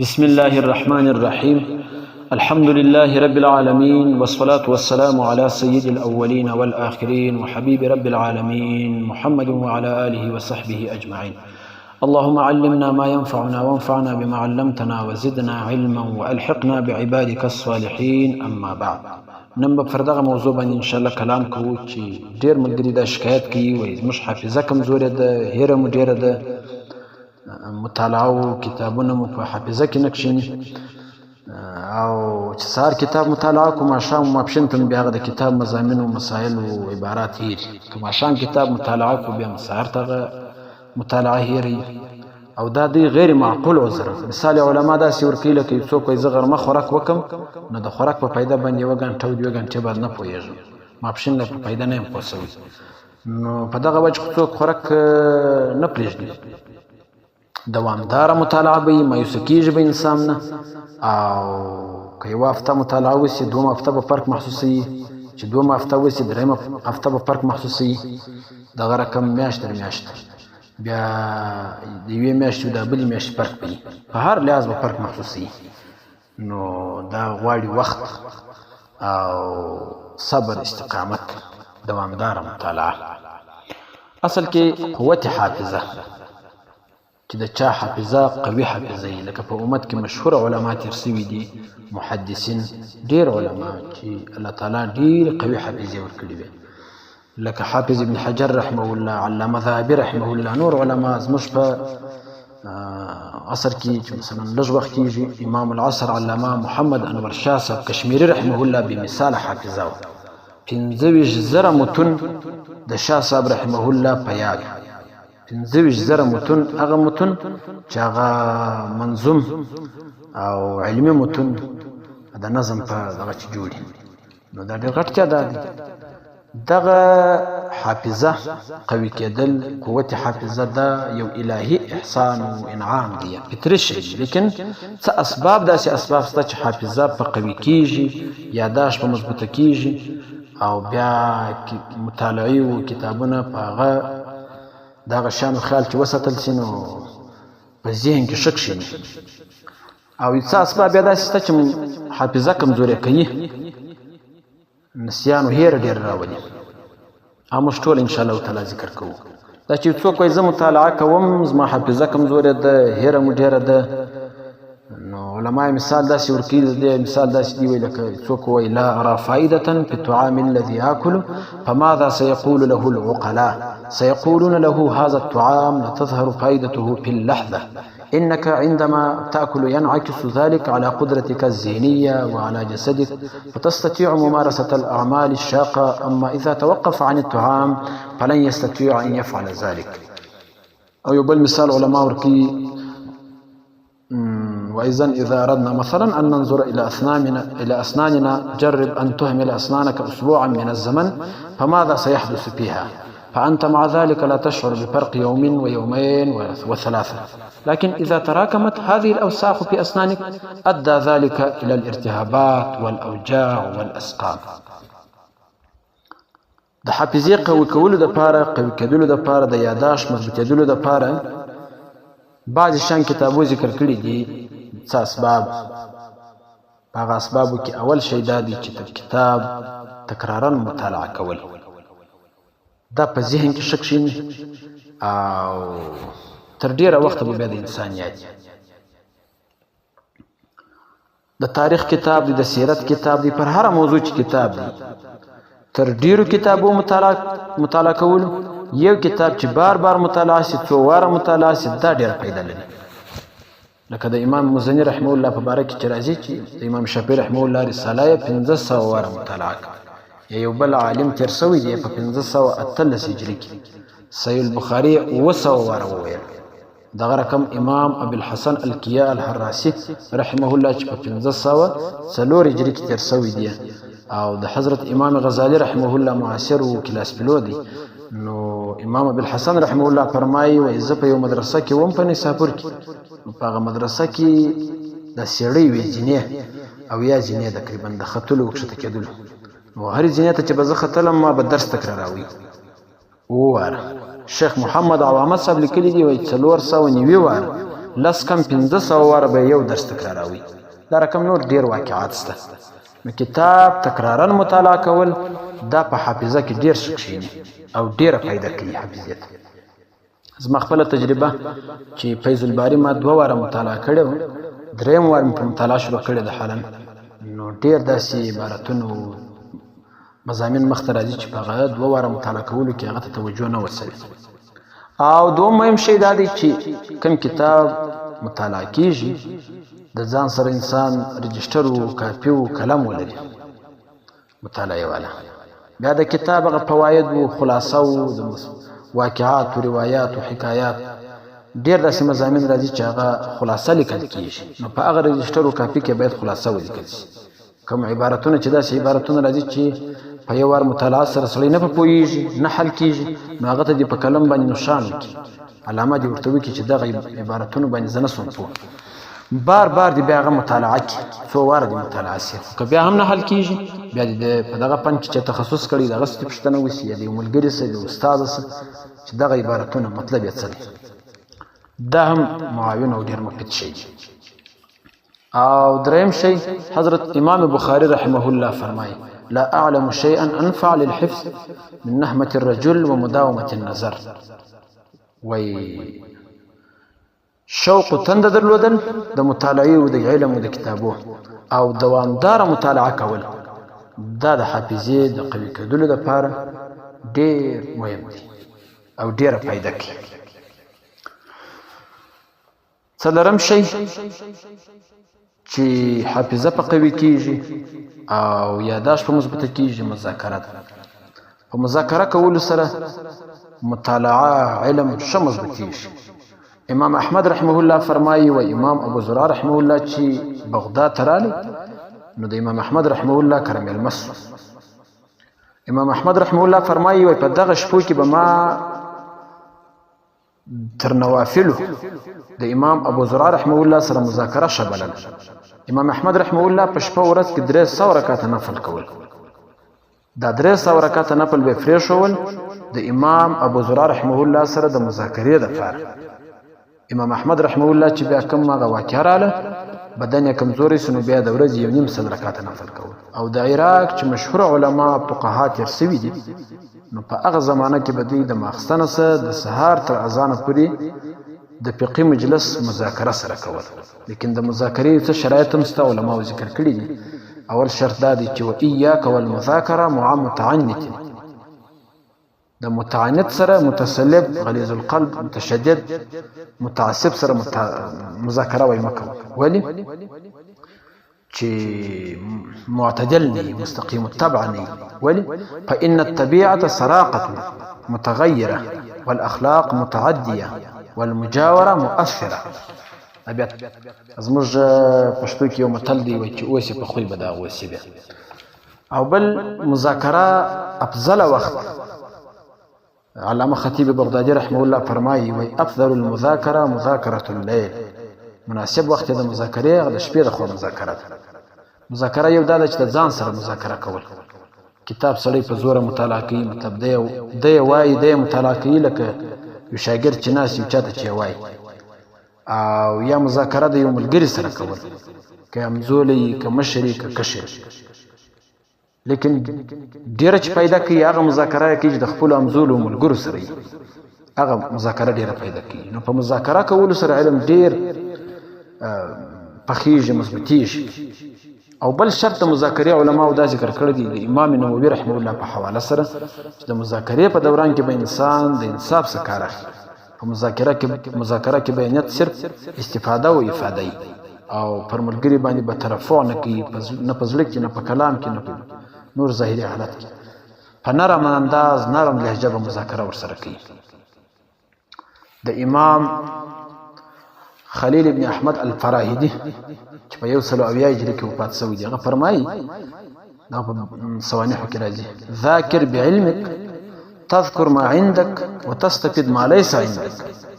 بسم الله الرحمن الرحيم الحمد لله رب العالمين والصلاة والسلام على سيد الأولين والآخرين وحبيب رب العالمين محمد وعلى آله وصحبه أجمعين. اللهم علمنا ما ينفعنا وانفعنا بما علمتنا وزدنا علما وألحقنا بعبادك الصالحين. أما بعد، نن به پر دغه موضوع باندې ان شاء الله کلام کوو چې ډېر ملګري دا شکایت کوي وایي زموږ حافظه کمزورې ده، هیره مو ډېره ده، مطالعه او کتابونه مو په حافظه کې نه کښېني، او چې سهار کتاب مطالعه کوو ماښام ماپښین ته بیا هغه د کتاب مضامین او مسایل او عبارات هېري. که ماښام کتاب مطالعه کوو بیا سهار ته هغه مطالعه هېري، او دا دی غیر معقول عذر. مثال علما داسې ورکوي لکه یو څوک وایي زه غرمه خوراک وکم نو د خوراک په پیدا باندې یوه ګنټه او دوه ګنټې بعد نه پوهېږم، ماپښین له په پیدا نه یم پوه سوی. نو په دغه وجه څوک خوراک نه پرېږدي، دوامداره مطالعه به وي، مایوسه کېږي به انسان نه. او که یوه هفته مطالعه وسي دومه هفته به فرق محسوسوي، چې دومه هفته وسي درېیمه هفته به فرق محسوسوي، دغه رقم میاشت تر میاشت، بیا د یوې میاشتې او د بلې میاشتې فرق وي، په هر لحاظ به فرق محسوسوي. نو دا غواړي وخت او صبر، استقامت، دوامداره مطالعه. اصل کې قوت حافظه چې د چا حافظه قوي حافظه وي، لکه په امت کې مشهور علما تېر سوي دي، محدثین ډېر علما چې الله تعالی ډېر قوي حافظې ورکړي وي، لکه حافظ ابن حجر رحمه الله، علامه ذهبي رحمه الله، نور علما. زموږ په عصر کې چې مثلا لږ وخت کېږي امام العصر علامه محمد انور شاه صاحب کشمیري رحمه الله بمثال حافظه و، 25,000 متون د شاه صاحب رحمه الله په یاد، 25,000 متون، هغه متون چې هغه منظوم او علمي متون د نظم په دغه چې جوړي، نو دا ډېر غټ تعداد دی. دغه حافظه قوي کېدل، قوت حافظه دا یو الهي احسان او انعام دی، فطري شی، لیکن څه اسباب، داسې اسباب شته چې حافظه په قوي کېږي، یاداشت په مضبوطه کېږي، او بیا مطالعې او کتابونه په هغه دغه شانو خیال چې وساتل شي نو په ذهن کې ښه کښېني. او څه اسباب بیا داسې شته چې حافظه کمزورې کوي، نسیان او هیره ډېر راولي، او موږ ټول انشاءالله تعالی ذکر کوو. دا چې څوک وایي زه مطالعه کوم زما حافظه کمزورې ده، هیره مو ډېره ده، نو علما مثال داسې ورکوي، دی مثال داسې دی وایي لکه څوک وایي لا ارى فائدة في الطعام الذي آكل فماذا سيقول له العقلاء سيقولون له هذا الطعام لا تظهر فائدته في اللحظة، إنك عندما تأكل ينعكس ذلك على قدرتك الذهنية وعلى جسدك فتستطيع ممارسة الأعمال الشاقة، أما إذا توقف عن الطعام فلن يستطيع أن يفعل ذلك. أو يبل مثال علماء وركي وإذا إذا أردنا مثلا أن ننظر إلى أسناننا جرب أن تهمل أسنانك أسبوعا من الزمن فماذا سيحدث فيها؟ فأنت مع ذلك لا تشعر بفرق يوم ويومين وثلاثة، لكن إذا تراكمت هذه الأوساخ في أسنانك أدى ذلك إلى الالتهابات والأوجاع والأسقام. د حافظې قوي کولو دپاره، قوي کېدلو دپاره، د یاداشت مضبوطېدلو دپاره بعضې شیان کتابو ذکر کړي دي، څه اسباب. په هغه اسبابو کې اول شی دا دی چې کتاب تکرارا مطالعه کول، دا په ذهن کې ښه کښېني، او تر ډېره وخته به بیا د انسان یاد. د تاریخ کتاب دی، د سیرت کتاب دی، پر هره موضوع چې کتاب دی، تر ډېرو کتابو مطالعه کولو یو کتاب چې بار بار مطالعه شي، څو واره مطالعه شي، دا ډېره فایده لري. لکه د امام مزني رحمه الله په باره کې چې راځي چې د امام شافعي رحمه الله رساله یې 1500 واره مطالعه کړه. یو بل عالم تېر سوی دی په 1518 هجري کې، صحیح البخاري 900 واره وویل. دغه رقم امام ابوالحسن الکیا الحراسي رحمه الله چې په 1504 هجري کې تېر سوی دی، او د حضرت امام غزالی رحمه الله معاصر و کلاس پیلو دی. نو امام ابوالحسن رحمه الله فرمایي وایي زه په یو مدرسه کې وم په نیساپور کې، په هغه مدرسه کې د څېړۍ وې زینې او یا زینې تقریبا د ختلو او کښته کېدلو، نو هرې زینې ته چې به زه ختلم ما به درس تکراروي. وواره شیخ محمد عوامت صاحب لیکلي دي وایي 490 واره لس کم 1500 واره به یو درس تکراروي. دا رقم نور ډیر واقعات شته. نو کتاب تکرارا مطالعه کول دا په حافظه کې ډیر ښه کښېني او ډیره فایده کوي حافظې ته. زما خپله تجربه چې فیض الباري ما 2 واره مطالعه کړې وه، 3م وار مې په مطالعه شروع کړې ده حالا، نو ډیر داسې عبارتونو مضامین مخته راځي چې په هغه 2 واره مطالعه کولو کې هغه ته توجه نه ورسوي. او دوم مهم شی دا دی چې کوم کتاب مطالعه کیږي د ځان سره انسان رجسټر او کاپي او قلم ولري مطالعه والا. بیا د کتاب هغه فواید او خلاصه او د واقعات او روایات او حکایات ډیر داسې مضامین راځي چې هغه خلاصه لیکل کیږي، نو په هغه رجسټر او کاپي کې باید خلاصه ولیکل شي. کوم عبارتونه چې داسې عبارتونه راځي چې په یو وار مطالعه سره سړی نه پوهېږي، نه حل کیږي، نو هغه ته دې په قلم باندې نښان وکړي، علامه دې ورته وکړي چې دغه عبارتونو باندې زه نه سوم پوه. بار بار دې بیا هغه مطالعه کړي، څو واره دې مطالعه شي. که بیا هم نه حل کیږي، بیا دې په دغه فن کې چې تخصص کړي د هغه څه پوښتنه وشي، یا د یو ملګري څه د استاد څه چې دغه عبارتونه مطلب یې څه دی. دا هم معاون او ډېر مفید شی. او دریم شی حضرت امام بخاری رحمه الله فرمایي لا اعلم شيئا انفع للحفظ من نهمة الرجل ومداومة النظر. وی شوق تند درلودل د مطالعه او د علم او د کتابو او دوامدار مطالعه کول دا د حافظې د قوي کېدلو لپاره ډېر مهم دي او ډېره فایده کوي. څلورم شی چې حافظه په قوي کیږي او یاداشت په مثبته کیږي مذاکره ده. په مذاکره کولو سره مطالعه علم ښه مضبوطیږي. امام احمد رحمه الله فرمایي و امام ابو زرع رحمه الله چې بغداد ته راغلی نو د امام احمد رحمه الله کره مېلمه سو. امام احمد رحمه الله فرمایي و په دغه شپو کې به ما تر نوافلو د امام ابو زرع رحمه الله سره مذاکره شبلل. امام احمد رحمه الله په شپه ورځ کې 300 رکعاته نفل کول. دا 300 رکعاته نفل به فرې شول د امام ابو زرع رحمه الله سره د مذاکرې لپاره. امام احمد رحمه الله چې بیا کوم هغه واقعه رااله بدن یې کمزوري سو، نو بیا د ورځې 1.5 رکعاته نفل کول. او د عراق چې مشهور علما فقها تیر سوي دي نو په هغه زمانه کې به دوی د ماخستن سره د سهار تر اذان پورې د فقهي مجلس مذاکره سره کول. لیکن د مذاکرې څه شرایط هم شته، علماو ذکر کړي دي. اول شرط دا دی چې وإياک والمذاکره مع متعنت، د متعنت سره متسلب غلیظ القلب متشدد متعصب سره مذاکره وای مکو. ولی چې معتدل نه مستقیم الطبع نه. ولی فإن الطبيعة سراقة متغيرة والأخلاق متعدية والمجاورة مؤثرة. بیا زموږ پښتو کې یو متل دی وایي چې اوسې په خوی به دا اوسې بیا. او بل مذاکره افضل وخت علامه خطیب بغدادي رحمه الله فرمایي وایي افضل المذاکره مذاکره الليل. مناسب وخت د مذاکرې د شپې د خوا مذاکره ده. مذاکره یو دا ده چې د ځان سره مذاکره کول. کتاب سړی په زوره مطالعه کوي، مطلب دی وایي دی مطالعه کوي لکه یو شاګرد چې ناست یو چاته چې وایي. او یا مذاکره د یو ملګري سره کول، که همزولی که مشري که کشر. لیکن ډیره چې پیدا کوي هغه مذاکره کوي چې د خپلو همزولو ملګرو سره وي، هغه مذاکره ډیره پیدا کوي. نو په مذاکره کولو سره علم ډیر پخیږي مضبوطیږي. او بل شرط د مذاکرې علماو دا ذکر کړی دی د امام نووي رحمه الله په حواله سره چې د مذاکرې په دوران کې به انسان د انصاف څخه کار اخلي. په مذاکره کې به نیت صرف استفاده او افاده وي او پر ملګري باندې به ترفع نه کوي، نه په زړه کې نه په کلام کې نه په نور ظاهري حالت کې، په نرم انداز نرم لهجه به مذاکره ورسره کوي. د امام خلیل ابن احمد الفراهیدی چې په 100 هجري کې وفات شوی دی هغه فرمایي دا په صوانحو کې راځي ذاکر بعلمک تذكر ما عندك وتستفيد ما ليس عندك.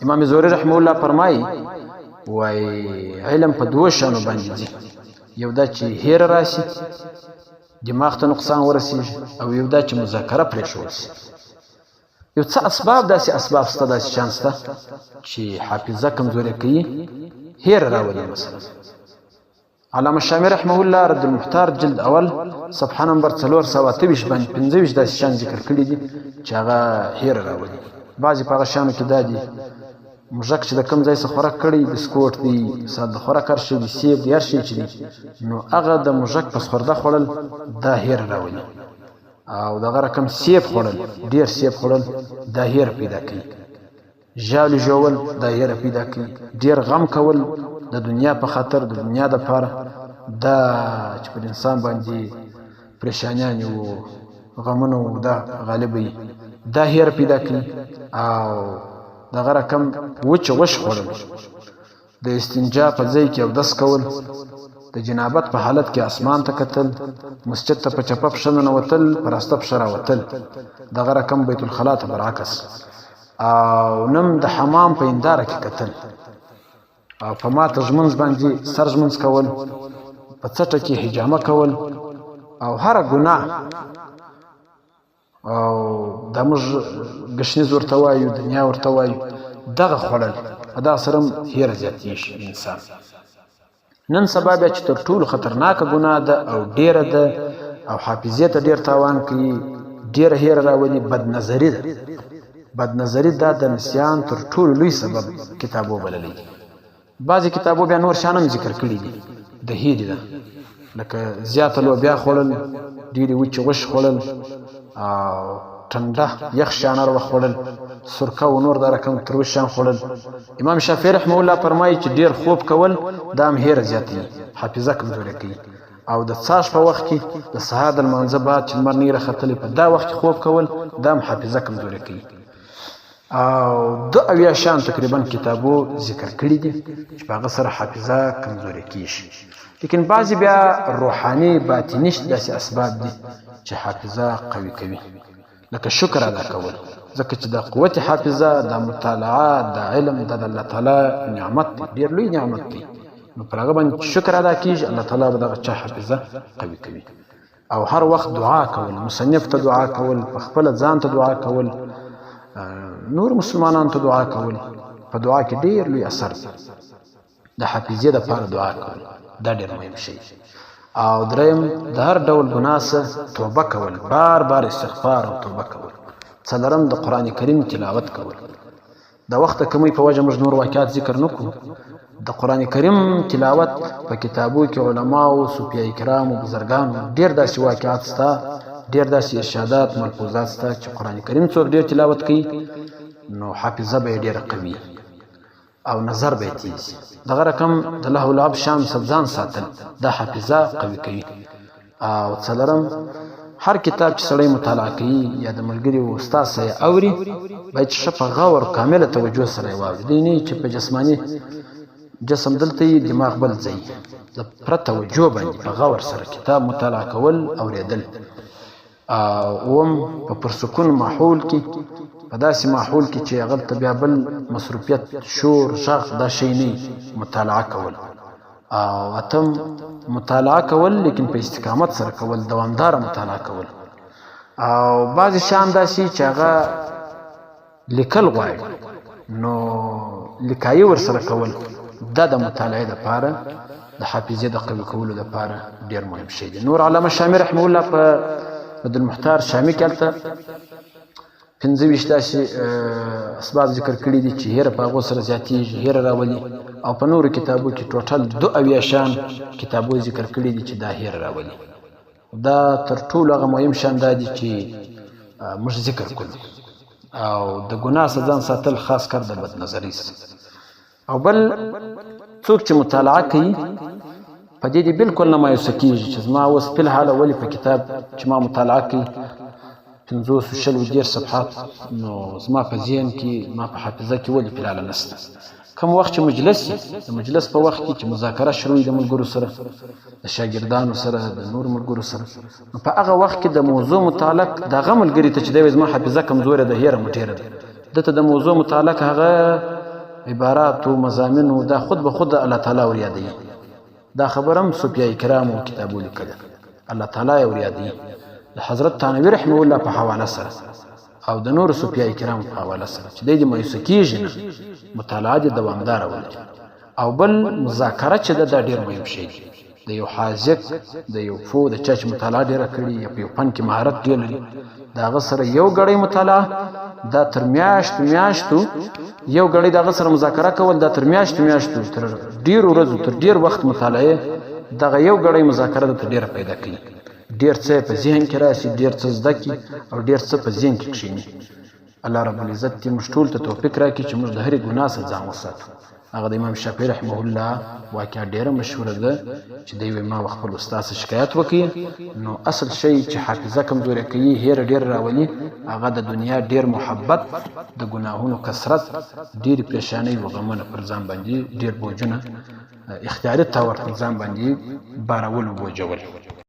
امام زهري رحمه الله فرمایي وای علم په دوه شانو باندې دي، یو دا چې هیر راشي دماغ ته نقصان ورسیږي او یو دا چې مذاکره پرې شول شي. یو څه اسباب داسې اسباب شته داسې شیان شته چې حافظه کمزورې کوي هیر راولي. مثلا علامه شامی رحمه الله رد المحتار جلد اول صفحه نمبر 428 باندې 25 داسې شیان ذکر کړي دي چې هغه هیر راولي. بعضې په هغه شیانو کې دا دي موږک چې د کوم ځای څخه خوراک کړی بسکوټ دی ساده خوراک هر شی دی سیب دی هر شی چې دی نو هغه د موږک په سخورده خوړل دا هیر راولي. او دغه رقم سیب خوړل ډیر سیب خوړل دا هیر پیدا کوي. ژاولې ژوول دا هیر پیدا کوي. ډیر غم کول د دنیا په خاطر د دنیا دپاره دا چې پر انسان باندې پریشانیانې وو غمونه وو دا غالب وي دا هیر پیدا کوي. او دغه رقم وچ خوړل د استنجا په ځای کې اودس کول د جنابت په حالت کې اسمان ته کتل مسجد ته په چپه پښه ننوتل په راسته پښه راوتل دغه رقم بیت الخلا ته برعکس. او نم د حمام په هنداره کې کتل او په ماته ژمنځ باندې سر ژمنځ کول په څټه کې حجامه کول او هره ګناه او دا موږ ګشنیز ورته وایو دنیا ورته وایو دغه خوړل دا سره هیره زیاتېږي انسان. نن سبا بیا چې تر ټولو خطرناکه ګناه ده او ډیره ده او حافظې ته ډیر تاوان کوي ډیره هیره راولي بدنظري ده. بدنظري دا د نسیان تر ټولو لوی سبب کتابو بللی. بعضې کتابو بیا نور شیان هم ذکر کړي دي د هیرې ده لکه زیاته لوبیا خوړل ډېرې وچې غوښې خوړل او ټنډه یخ شیان هر وخت خوړل سرکه و نور دا رقم تروش شیان خوړل. امام شافعي رحمه الله فرمایي چې ډېر خوب کول دا هم هیره زیاتوي حافظه کمزورې کوي. او د څاښ په وخت کې د سهار د لمانځه بعد چې لمر نه راختلی په دا وخت کې خوب کول دا هم حافظه کمزورې کوي. او 2 شیان تقریبا کتابو ذکر کړي دي چې په هغه سره حافظه کمزورې کېږي. لیکن بعضې بیا روحاني باطني داسې اسباب دي چې حافظه قوي کوي لکه شکر ادا کول ځکه چې د قوت حافظه د مطالعه د علم د الله تعالی نعمت دی ډېر لوی نعمت دی. نو پر هغه باندې شکر ادا کېږي الله تعالی به دغه چا حافظه قوي کوي. او هر وخت دعا کول مصنف ته دعا کول په خپله ځان ته دعا کول نور مسلمانانو ته دعا کول په دعا کې ډېر لوی اثر دی. د حافظې دپاره دعا کول دا ډېر مهم شی. او دریم د هر ډول ګناه څخه توبه کول بار بار استغفار او توبه کول. څلورم د قرآن کریم تلاوت کول. د وخت کمی په وجه موږ نور واقعات ذکر نه کړو. د قرآن کریم تلاوت په کتابو کې علماو صوفیای کرامو بزرګانو ډېر داسې واقعات شته ډېر داسې ارشادات ملحوظات شته چې قرآن کریم څوک ډېر تلاوت کوي نو حافظه به یې ډېره قوي او نظر به یې تیز. دغه رقم د لهو لعب شام ځان ساتل دا حافظه قوي کوي. او څلورم هر کتاب چې سړی مطالعه کوي یا د ملګري و استاد سره اوري باید ښه په غور کامله توجه سره یې واوري. دې نه چې په جسماني جسم دلته یې دماغ بل ځای د پوره توجه باندې په غور سره کتاب مطالعه کول اورېدل. اوم په پرسکون ماحول کې په داسې ماحول کې چې هغلته بیا بل مصروفیت شور غږ دا شی نه مطالعه کول. او اتم مطالعه کول لیکن په استقامت سره کول دوامداره مطالعه کول. او بعضې شیان داسې چې هغه لیکل غواړي نو لیکایي ورسره کول دا د مطالعې دپاره د حافظې د قوي کولو دپاره ډېر مهم شی دی. نور علامه شامی رحمه الله په رد المحتار شامی کې هلته 25 داسې اسباب ذکر کړي دي چې هیره په هغو سره زیاتېږي هیره راولي. او په نورو کتابو کې ټوټل 2 شیان کتابو ذکر کړي دي چې دا هیره راولي. دا تر ټولو هغه مهم شیان دا دي چې موږ ذکر کړو. او د ګناه څخه ځان ساتل خاص کر د بدنظري او بل څوک چې مطالعه کوي په دې دې بالکل نه مایوسه کېږي چې زما اوس فلحاله ولې په کتاب چې ما مطالعه کوي 530 صفحات نو زما په ذهن کې ما په حافظه کې ولې فلحاله نشته. کوم وخت چې مجلس د مجلس په وخت کې چې مذاکره شروع د ملګرو سره د شاګردانو سره د نور ملګرو سره نو په هغه وخت کې د موضوع متعلق دغه ملګري ته چې دی زما حافظه کمزوره ده هیره مټیره ده دته د موضوع متعلق هغه عبارات او مضامین دا خود به خود الله تعالی ور یادوي. دا خبرم صوفیای کرامو کتابو لیکل الله تعالی ور یادوي د حضرت تانوی رحمه الله په حواله سره. او د نور صوفیای کرام په حواله سره چې د مایوسه کیږي نه مطالعه د دوامدار ولري او بل مذاکره چې د ډیر مهم شي د یو حاذق د یو فو د چا چې مطالعه ډیره کړي یا په یو فن کې مهارت ډیر لري د هغه سره یو غړی مطالعه دا تر میاشتو یو غړی دغه سره مذاکره کول دا تر میاشتو تر ډیر ورځو تر ډیر وخت مطالعه دغه یو غړی مذاکره د ډیر پیدا کوي ډیر څه په ذهن کې راشي ډیر څه زده کی او ډیر څه په ذهن کې کښیني الله رب العزت دې موږ ټول ته توفیق راکړي چې موږ د هرې ګناه څخه ځان وساتو هغه د امام شافعي رحمه الله واقعا ډیره مشهوره ده چې دی ما خپل استاد شکایت وکړي نو اصل شی چې حافظه کمزوري کوي هیر ډیر راولي هغه د دنیا ډیر محبت د ګناهونو کثرت ډیر پریشانی او غمونه پر ځان باندې ډیر بوجونه اختیاري تور پر ځان باندې بارول او بوجول